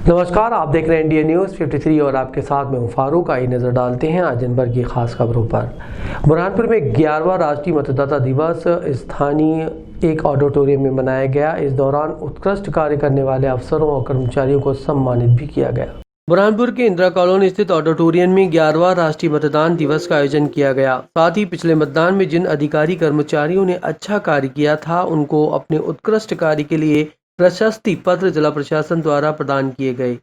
नमस्कार, आप देख रहे हैं इंडिया न्यूज़ 53 और आपके साथ मैं हूं फारूक। आई नज़र डालते हैं आज दिन भर की खास खबरों पर। बुरहानपुर में 11वां राष्ट्रीय मतदाता दिवस स्थानीय एक ऑडिटोरियम में मनाया गया। इस दौरान उत्कृष्ट कार्य करने वाले अफसरों और कर्मचारियों को सम्मानित भी किया गया। बुरहानपुर के इंदिरा कॉलोनी स्थित ऑडिटोरियम में 11वां राष्ट्रीय मतदान दिवस का आयोजन किया गया। साथ ही पिछले मतदान में जिन अधिकारी कर्मचारियों ने अच्छा कार्य किया था उनको अपने उत्कृष्ट कार्य के लिए प्रशस्ति पत्र जिला प्रशासन द्वारा प्रदान किए गए।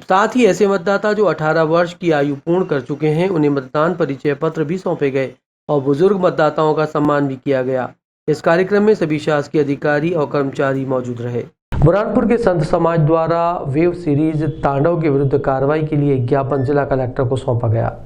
साथ ही ऐसे मतदाता जो 18 वर्ष की आयु पूर्ण कर चुके हैं उन्हें मतदान परिचय पत्र भी सौंपे गए और बुजुर्ग मतदाताओं का सम्मान भी किया गया। इस कार्यक्रम में सभी शासकीय अधिकारी और कर्मचारी मौजूद रहे। बुरहानपुर के संत समाज द्वारा वेब सीरीज तांडव के विरुद्ध कार्रवाई के लिए ज्ञापन जिला कलेक्टर को सौंपा गया।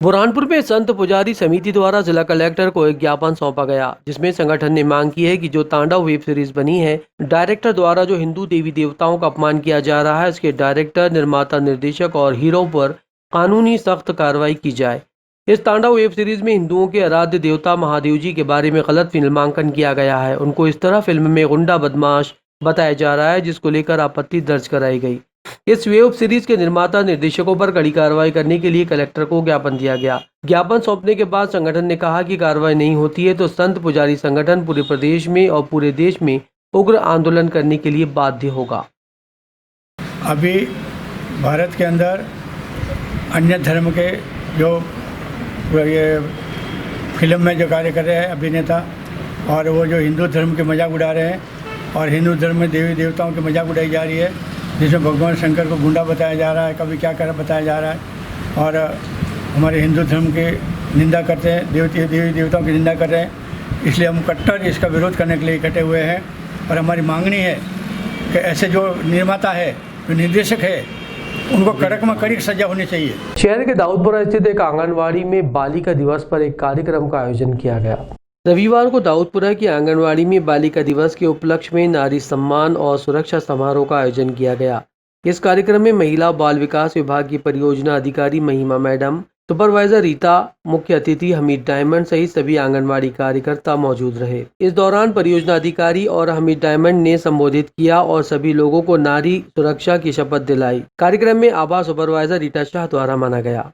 बुरहानपुर में संत पुजारी समिति द्वारा जिला कलेक्टर को एक ज्ञापन सौंपा गया, जिसमें संगठन ने मांग की है कि जो तांडव वेब सीरीज बनी है, डायरेक्टर द्वारा जो हिंदू देवी देवताओं का अपमान किया जा रहा है, इसके डायरेक्टर, निर्माता, निर्देशक और हीरो पर कानूनी सख्त कार्रवाई की जाए। इस तांडव वेब सीरीज में हिंदुओं के आराध्य देवता महादेव जी के बारे में गलत फिल्मांकन किया गया है। उनको इस तरह फिल्म में गुंडा बदमाश बताया जा रहा है, जिसको लेकर आपत्ति दर्ज कराई गई। इस वेब सीरीज के निर्माता निर्देशकों पर कड़ी कार्रवाई करने के लिए कलेक्टर को ज्ञापन दिया गया। ज्ञापन सौंपने के बाद संगठन ने कहा कि कार्रवाई नहीं होती है तो संत पुजारी संगठन पूरे प्रदेश में और पूरे देश में उग्र आंदोलन करने के लिए बाध्य होगा। अभी भारत के अंदर अन्य धर्म के जो ये फिल्म में जो कार्य कर रहे हैं अभिनेता, और वो जो हिंदू धर्म के मजाक उड़ा रहे हैं और हिंदू धर्म में देवी देवताओं के मजाक उड़ाई जा रही है, जिसमें भगवान शंकर को गुंडा बताया जा रहा है, कभी क्या कर बताया जा रहा है और हमारे हिंदू धर्म की निंदा करते हैं, देवी देवताओं की निंदा कर रहे हैं। इसलिए हम कट्टर इसका विरोध करने के लिए इकट्ठे हुए हैं और हमारी मांगनी है कि ऐसे जो निर्माता है, जो निर्देशक है, उनको कड़क में कड़ी सजा होनी चाहिए। शहर के दाऊदपुरा स्थित एक आंगनवाड़ी में बालिका दिवस पर एक कार्यक्रम का आयोजन किया गया। रविवार को दाऊदपुरा की आंगनवाड़ी में बालिका दिवस के उपलक्ष्य में नारी सम्मान और सुरक्षा समारोह का आयोजन किया गया। इस कार्यक्रम में महिला बाल विकास विभाग की परियोजना अधिकारी महिमा मैडम, सुपरवाइजर रीता, मुख्य अतिथि हमीद डायमंड सहित सभी आंगनवाड़ी कार्यकर्ता मौजूद रहे। इस दौरान परियोजना अधिकारी और हमीद डायमंड ने संबोधित किया और सभी लोगों को नारी सुरक्षा की शपथ दिलाई। कार्यक्रम में आभा सुपरवाइजर रीता शाह द्वारा माना गया।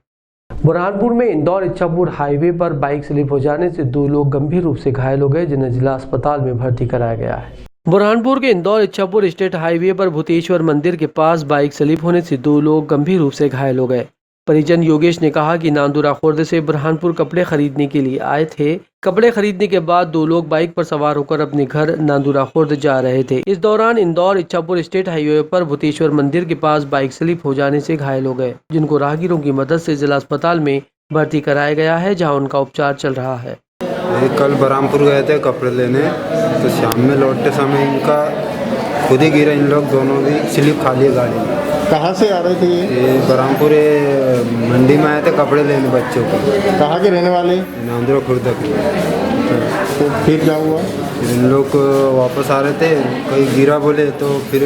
बुरहानपुर में इंदौर इच्छापुर हाईवे पर बाइक स्लिप हो जाने से 2 लोग गंभीर रूप से घायल हो गए, जिन्हें जिला अस्पताल में भर्ती कराया गया है। बुरहानपुर के इंदौर इच्छापुर स्टेट हाईवे पर भूतेश्वर मंदिर के पास बाइक स्लिप होने से 2 लोग गंभीर रूप से घायल हो गए। परिजन योगेश ने कहा कि नांदुरा खुर्द से बुरहानपुर कपड़े खरीदने के लिए आए थे। कपड़े खरीदने के बाद 2 लोग बाइक पर सवार होकर अपने घर नांदुरा खुर्द जा रहे थे। इस दौरान इंदौर इच्छापुर स्टेट हाईवे पर भूतेश्वर मंदिर के पास बाइक स्लिप हो जाने से घायल हो गए, जिनको राहगीरों की मदद से जिला अस्पताल में भर्ती कराया गया है, जहां उनका उपचार चल रहा है। कल बुरहानपुर गए थे कपड़े लेने, तो शाम में लौटते समय इनका खुद ही गिरा, इन लोग दोनों भी स्लिप खा लिए गाड़ी में। कहाँ से आ रहे थे ये? बुरहानपुर मंडी में आए थे कपड़े लेने बच्चों को। कहाँ के रहने वाले? नांदुरा खुर्द के। तो फिर क्या हुआ? फिर इन लोग वापस आ रहे थे, कहीं गिरा बोले, तो फिर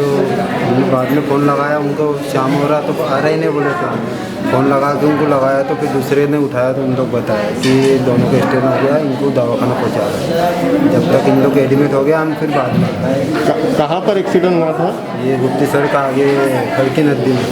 बाद में फ़ोन लगाया उनको, शाम हो रहा तो आ रहे ही नहीं बोले थे। फ़ोन लगा के उनको लगाया तो फिर दूसरे ने उठाया तो उन लोग बताया कि दोनों को स्टेट हो गया, इनको दवाखाना पहुँचा रहा है। जब तक इन लोग एडमिट हो गया हम फिर बाद में। कहाँ पर एक्सीडेंट हुआ था? ये गुप्तेश्वर का आगे खड़की नदी में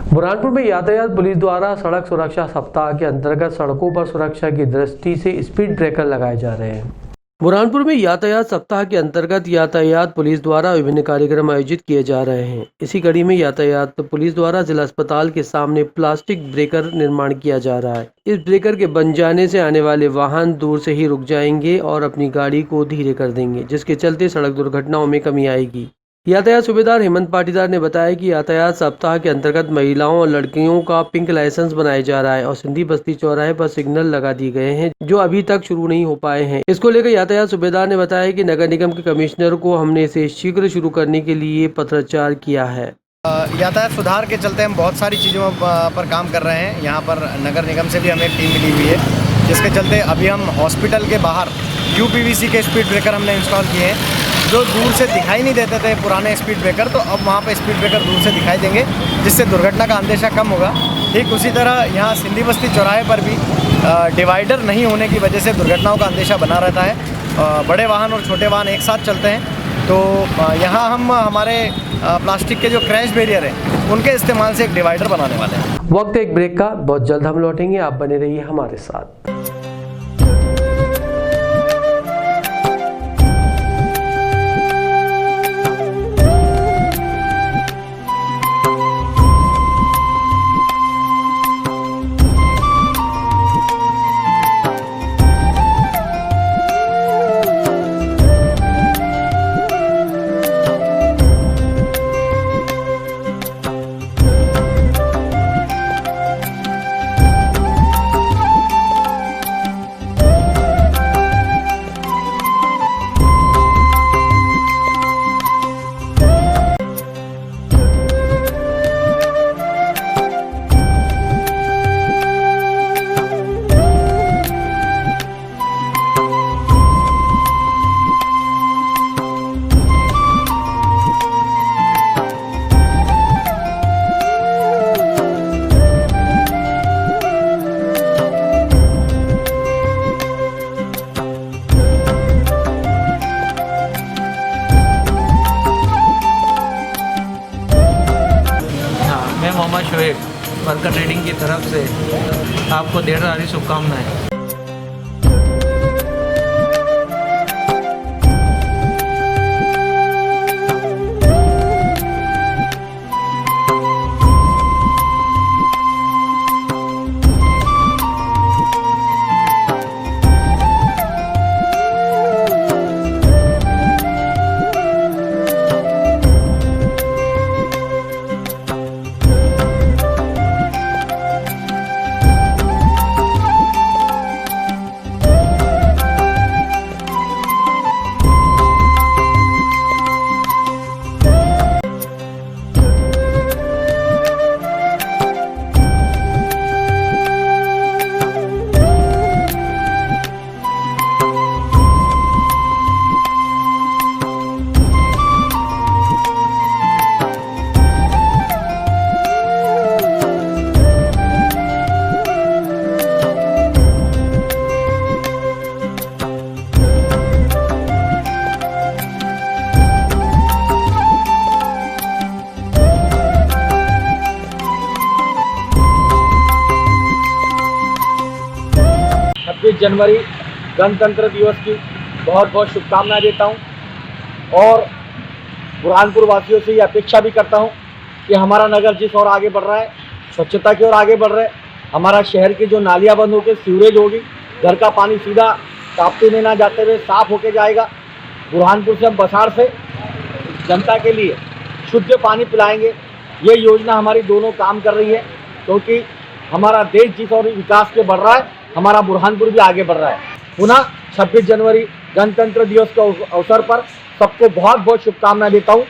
बुरहानपुर में यातायात पुलिस द्वारा सड़क सुरक्षा सप्ताह के अंतर्गत सड़कों पर सुरक्षा की दृष्टि से स्पीड ब्रेकर लगाए जा रहे हैं। बुरहानपुर में यातायात सप्ताह के अंतर्गत यातायात पुलिस द्वारा विभिन्न कार्यक्रम आयोजित किए जा रहे हैं। इसी कड़ी में यातायात पुलिस द्वारा जिला अस्पताल के सामने प्लास्टिक ब्रेकर निर्माण किया जा रहा है। इस ब्रेकर के बन जाने से आने वाले वाहन दूर से ही रुक जाएंगे और अपनी गाड़ी को धीरे कर देंगे, जिसके चलते सड़क दुर्घटनाओं में कमी आएगी। यातायात सूबेदार हेमंत पाटीदार ने बताया कि यातायात सप्ताह के अंतर्गत महिलाओं और लड़कियों का पिंक लाइसेंस बनाया जा रहा है और सिंधी बस्ती चौराहे पर सिग्नल लगा दिए गए हैं, जो अभी तक शुरू नहीं हो पाए हैं। इसको लेकर यातायात सूबेदार ने बताया कि नगर निगम के कमिश्नर को हमने इसे शीघ्र शुरू करने के लिए पत्राचार किया है। यातायात सुधार के चलते हम बहुत सारी चीज़ों पर काम कर रहे हैं। यहाँ पर नगर निगम से भी हमें टीम मिली हुई है, जिसके चलते अभी हम हॉस्पिटल के बाहर UPVC के स्पीड ब्रेकर हमने इंस्टॉल किए हैं, जो दूर से दिखाई नहीं देते थे पुराने स्पीड ब्रेकर, तो अब वहाँ पे स्पीड ब्रेकर दूर से दिखाई देंगे, जिससे दुर्घटना का अंदेशा कम होगा। ठीक उसी तरह यहाँ सिंधी बस्ती चौराहे पर भी डिवाइडर नहीं होने की वजह से दुर्घटनाओं का अंदेशा बना रहता है। बड़े वाहन और छोटे वाहन एक साथ चलते हैं, तो यहाँ हम हमारे प्लास्टिक के जो क्रैश बैरियर हैं उनके इस्तेमाल से एक डिवाइडर बनाने वाले हैं। वक्त एक ब्रेक का, बहुत जल्द हम लौटेंगे, आप बने रहिए हमारे साथ। मैं मोहम्मद शोएब वर्कर ट्रेडिंग की तरफ से आपको ढेर सारी शुभकामनाएं। जनवरी गणतंत्र दिवस की बहुत बहुत शुभकामनाएं देता हूं और बुरहानपुर वासियों से ये अपेक्षा भी करता हूं कि हमारा नगर जिस ओर आगे बढ़ रहा है, स्वच्छता की ओर आगे बढ़ रहा है, हमारा शहर की जो नालियां बंद होकर सीवरेज होगी, घर का पानी सीधा ताप्ती में ना जाते हुए साफ होके जाएगा। बुरहानपुर से हम बसाड़ से जनता के लिए शुद्ध पानी पिलाएंगे। ये योजना हमारी दोनों काम कर रही है क्योंकि हमारा देश जिस ओर विकास के बढ़ रहा है, हमारा बुरहानपुर भी आगे बढ़ रहा है। पुनः 26 जनवरी गणतंत्र दिवस के अवसर पर सबको बहुत बहुत शुभकामनाएं देता हूँ।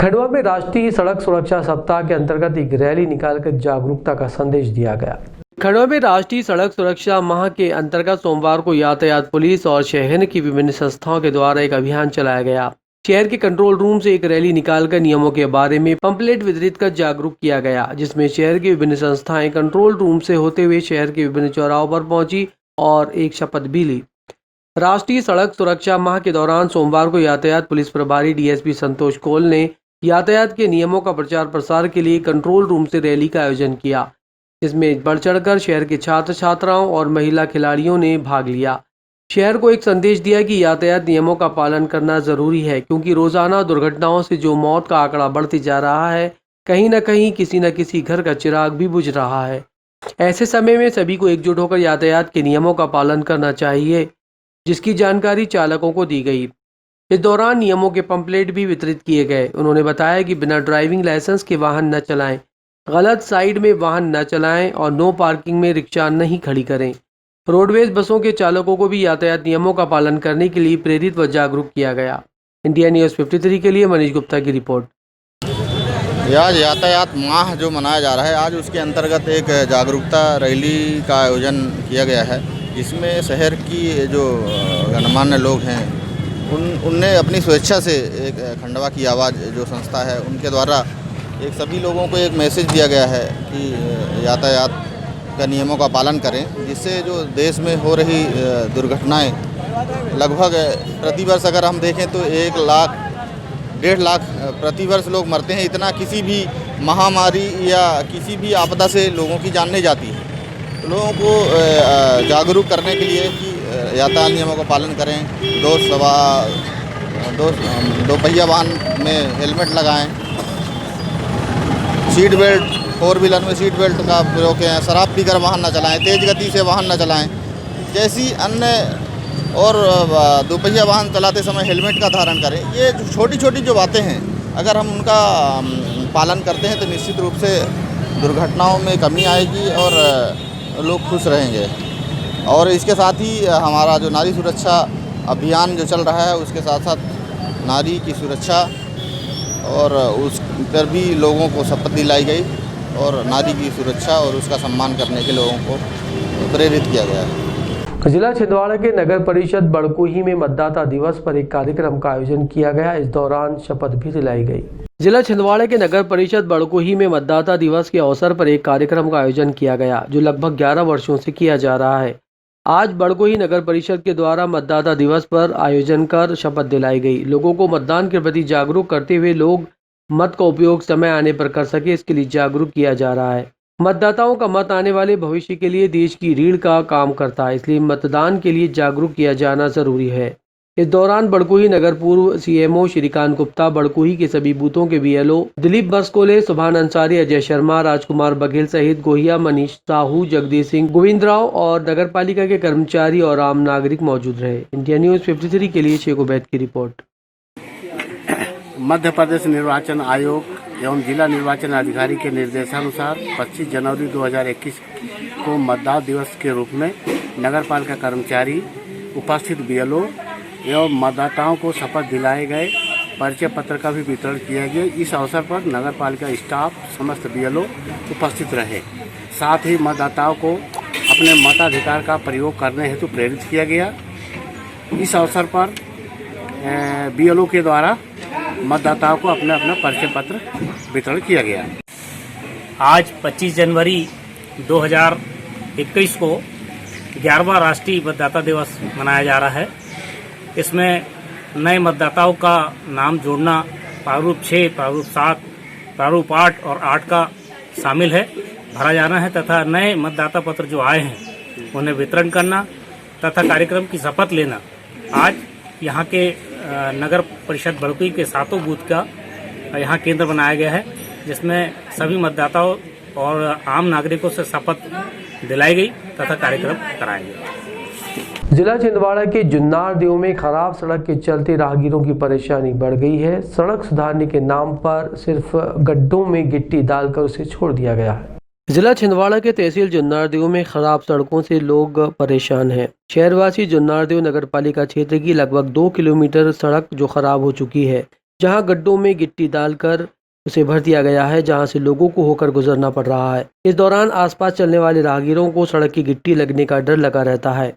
खंडवा में राष्ट्रीय सड़क सुरक्षा सप्ताह के अंतर्गत एक रैली निकालकर जागरूकता का संदेश दिया गया। खंडवा में राष्ट्रीय सड़क सुरक्षा माह के अंतर्गत सोमवार को यातायात पुलिस और शहर की विभिन्न संस्थाओं के द्वारा एक अभियान चलाया गया। शहर के कंट्रोल रूम से एक रैली निकालकर नियमों के बारे में पंपलेट वितरित कर जागरूक किया गया, जिसमें शहर की विभिन्न संस्थाएं कंट्रोल रूम से होते हुए शहर के विभिन्न चौराहों पर पहुंची और एक शपथ भी ली। राष्ट्रीय सड़क सुरक्षा माह के दौरान सोमवार को यातायात पुलिस प्रभारी डीएसपी संतोष कोल ने यातायात के नियमों का प्रचार प्रसार के लिए कंट्रोल रूम से रैली का आयोजन किया, जिसमें बढ़ चढ़कर शहर के छात्र छात्राओं और महिला खिलाड़ियों ने भाग लिया। शहर को एक संदेश दिया कि यातायात नियमों का पालन करना जरूरी है, क्योंकि रोजाना दुर्घटनाओं से जो मौत का आंकड़ा बढ़ते जा रहा है, कहीं न कहीं किसी न किसी घर का चिराग भी बुझ रहा है। ऐसे समय में सभी को एकजुट होकर यातायात के नियमों का पालन करना चाहिए, जिसकी जानकारी चालकों को दी गई। इस दौरान नियमों के पंपलेट भी वितरित किए गए। उन्होंने बताया कि बिना ड्राइविंग लाइसेंस के वाहन न चलाएं, गलत साइड में वाहन न चलाएं और नो पार्किंग में रिक्शा नहीं खड़ी करें। रोडवेज बसों के चालकों को भी यातायात नियमों का पालन करने के लिए प्रेरित व जागरूक किया गया। इंडिया न्यूज़ 53 के लिए मनीष गुप्ता की रिपोर्ट। आज यातायात माह जो मनाया जा रहा है, आज उसके अंतर्गत एक जागरूकता रैली का आयोजन किया गया है, जिसमें शहर की जो गणमान्य लोग हैं उनने अपनी स्वेच्छा से एक खंडवा की आवाज़ जो संस्था है उनके द्वारा एक सभी लोगों को एक मैसेज दिया गया है कि यातायात का नियमों का पालन करें, जिससे जो देश में हो रही दुर्घटनाएं लगभग प्रतिवर्ष अगर हम देखें तो 1 लाख 1.5 लाख प्रतिवर्ष लोग मरते हैं। इतना किसी भी महामारी या किसी भी आपदा से लोगों की जान नहीं जाती है। तो लोगों को जागरूक करने के लिए कि यातायात नियमों का पालन करें, दो पहिया वाहन में हेलमेट लगाएं, सीट बेल्ट 4 व्हीलर में सीट बेल्ट का प्रयोग करें, शराब पीकर वाहन न चलाएं, तेज़ गति से वाहन न चलाएं, जैसी अन्य और दोपहिया वाहन चलाते समय हेलमेट का धारण करें। ये छोटी छोटी जो बातें हैं, अगर हम उनका पालन करते हैं तो निश्चित रूप से दुर्घटनाओं में कमी आएगी और लोग खुश रहेंगे। और इसके साथ ही हमारा जो नारी सुरक्षा अभियान जो चल रहा है, उसके साथ साथ नारी की सुरक्षा और उस पर भी लोगों को शपथ दिलाई गई और नारी की सुरक्षा और उसका सम्मान करने के लोगों को प्रेरित किया गया है। जिला छिंदवाड़ा के नगर परिषद बड़कुही में मतदाता दिवस पर एक कार्यक्रम का आयोजन किया गया। इस दौरान शपथ भी दिलाई गई। जिला छिंदवाड़ा के नगर परिषद बड़कुही में मतदाता दिवस के अवसर पर एक कार्यक्रम का आयोजन किया गया, जो लगभग 11 वर्षों से किया जा रहा है। आज बड़कुही नगर परिषद के द्वारा मतदाता दिवस पर आयोजन कर शपथ दिलाई गई। लोगों को मतदान के प्रति जागरूक करते हुए लोग मत का उपयोग समय आने पर कर सके, इसके लिए जागरूक किया जा रहा है। मतदाताओं का मत आने वाले भविष्य के लिए देश की रीढ़ का काम करता है, इसलिए मतदान के लिए जागरूक किया जाना जरूरी है। इस दौरान बड़कुही नगर पूर्व सीएमओ श्रीकांत गुप्ता, बड़कुही के सभी बूथों के बीएलओ दिलीप बरस्कोले, सुभान अंसारी, अजय शर्मा, राजकुमार बघेल सहित गोहिया, मनीष साहू, जगदीश सिंह, गोविंदराव और नगर पालिका के कर्मचारी और आम नागरिक मौजूद रहे। इंडिया न्यूज़ 53 के लिए शेख उबैद की रिपोर्ट। मध्य प्रदेश निर्वाचन आयोग एवं जिला निर्वाचन अधिकारी के निर्देशानुसार 25 जनवरी 2021 को मतदान दिवस के रूप में नगर पालिका कर्मचारी, उपस्थित बीएलओ एवं मतदाताओं को शपथ दिलाए गए। परिचय पत्र का भी वितरण किया गया। इस अवसर पर नगर पालिका स्टाफ, समस्त बीएलओ उपस्थित रहे। साथ ही मतदाताओं को अपने मताधिकार का प्रयोग करने हेतु प्रेरित किया गया। इस अवसर पर बीएलओ के द्वारा मतदाताओं को अपना अपना परिचय पत्र वितरण किया गया। आज 25 जनवरी 2021 को 11वां राष्ट्रीय मतदाता दिवस मनाया जा रहा है। इसमें नए मतदाताओं का नाम जोड़ना प्रारूप 6, प्रारूप 7, प्रारूप 8 और 8 का शामिल है, भरा जाना है तथा नए मतदाता पत्र जो आए हैं उन्हें वितरण करना तथा कार्यक्रम की शपथ लेना। आज यहाँ के नगर परिषद बड़कुही के 7 बूथ का यहाँ केंद्र बनाया गया है, जिसमें सभी मतदाताओं और आम नागरिकों से शपथ दिलाई गई तथा कार्यक्रम कराया गया। जिला छिंदवाड़ा के जुन्नार देव में खराब सड़क के चलते राहगीरों की परेशानी बढ़ गई है। सड़क सुधारने के नाम पर सिर्फ गड्ढों में गिट्टी डालकर उसे छोड़ दिया गया है। जिला छिंदवाड़ा के तहसील जुन्नारदेव में खराब सड़कों से लोग परेशान हैं। शहरवासी जुन्नारदेव नगर पालिका क्षेत्र की लगभग 2 किलोमीटर सड़क जो खराब हो चुकी है, जहां गड्ढों में गिट्टी डालकर उसे भर दिया गया है, जहां से लोगों को होकर गुजरना पड़ रहा है। इस दौरान आसपास चलने वाले राहगीरों को सड़क की गिट्टी लगने का डर लगा रहता है।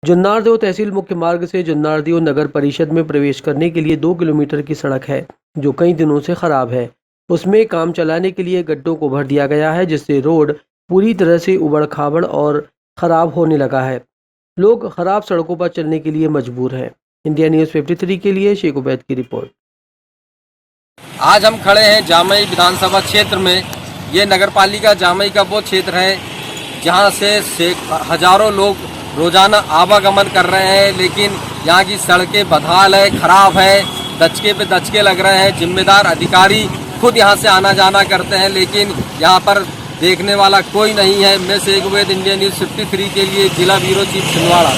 जुन्नारदेव तहसील मुख्य मार्ग से जुन्नारदेव नगर परिषद में प्रवेश करने के लिए 2 किलोमीटर की सड़क है, जो कई दिनों से खराब है। उसमें काम चलाने के लिए गड्ढों को भर दिया गया है, जिससे रोड पूरी तरह से उबड़ खाबड़ और खराब होने लगा है। लोग खराब सड़कों पर चलने के लिए मजबूर हैं। इंडिया न्यूज़ 53 के लिए शेख उबैद की रिपोर्ट। आज हम खड़े हैं जामई विधानसभा क्षेत्र में। ये नगरपालिका जामई का वो क्षेत्र है जहां से हजारों लोग रोजाना आवागमन कर रहे हैं, लेकिन यहाँ की सड़कें बदहाल है, खराब है, दचके पे दचके लग रहे हैं। जिम्मेदार अधिकारी खुद यहाँ से आना जाना करते हैं, लेकिन यहाँ पर देखने वाला कोई नहीं है। मैं शेख उबैद, इंडिया न्यूज़ 53 के लिए जिला ब्यूरो चीफ छिंदवाड़ा।